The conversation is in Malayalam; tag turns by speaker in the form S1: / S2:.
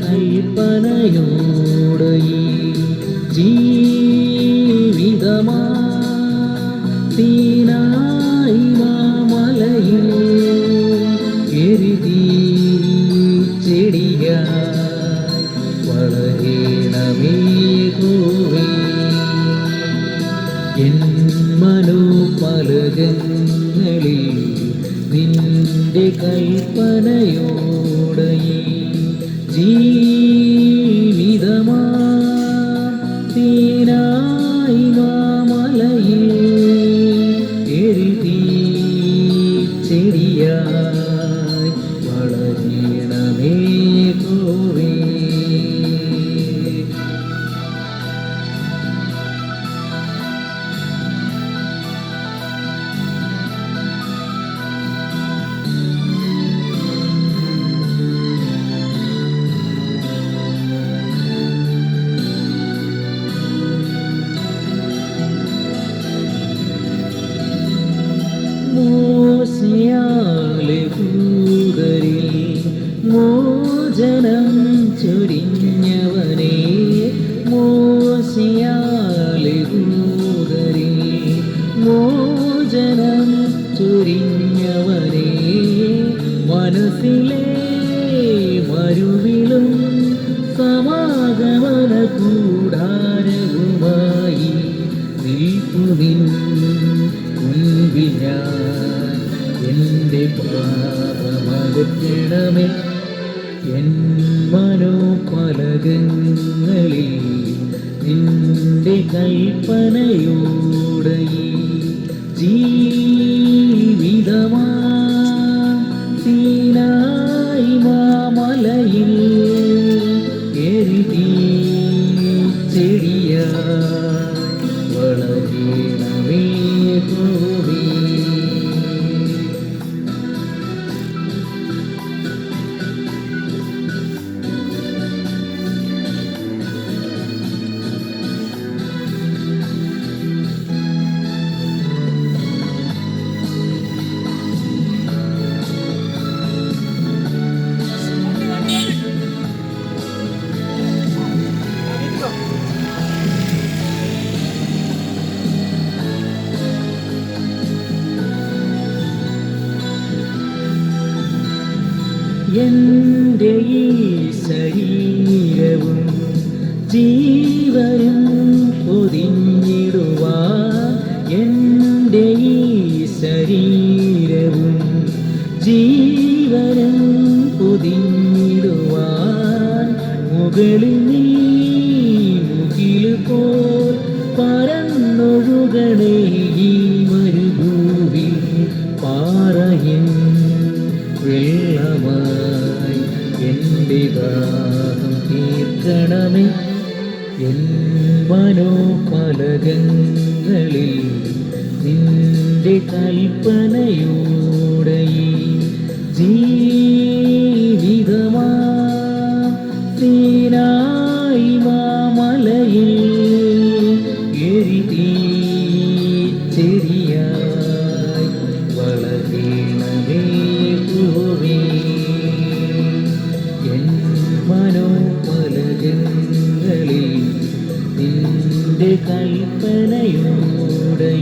S1: കൽപ്പനയോടെ ഈ ജീവിതമാ തീനായി മാമലയിൽ എരുതി ചെടിയായി വളരണമേ യഹോവേ. എൻ മനോപലകങ്ങളിൽ നിന്റെ കൽപ്പനയോടെ ജീവിതമാ തീനായി മാമലയിൽ എരുതി ചെടിയായി വളരണമേ യഹോവേ. മോശയാലെ ഭൂതരിൽ മോചനം ചൊരിഞ്ഞവനേ, മോശയാലെ ഭൂതരിൽ മോചനം ചൊരിഞ്ഞവനേ, മനസ്സിലെ മരുവിലും സമാഗമന കൂടാരവുമായി നിൽക്കുവിൻ മുൻപിൽ ഞാൻ. എൻ്റെ പാപമകറ്റണമേ, എൻ മനോപലകങ്ങളിൽ നിന്റെ കൽപ്പനയോടെ ജീവിതമാ തീനായി മാമലയിൽ എരുതി ചെടിയായി വളരണമേ യഹോവേ. എൻ്റെ ഈ ശരീരവും ജീവനും പൊതിഞ്ഞിടുവാൻ, എൻ്റെ ഈ ശരീരവും ജീവനും പൊതിഞ്ഞിടുവാൻ, മുകളിൽ നീ മുകില് പോൽ പരന്നൊഴുകണേ ഈ മരുഭൂവിൽ പാറയിൻ വെള്ളമായി എൻ്റെ ദാഹം തീർക്കണമേ. എൻ മനോപലകങ്ങളിൽ നിന്റെ കൽപ്പനയോടെ ജീവിതമാ തീനായി മാമലയിൽ എരുതി ചെടിയായി വളരണമേ യഹോവേ. എൻ മനോപലകങ്ങളിൽ നിന്റെ കൽപ്പനയോടെ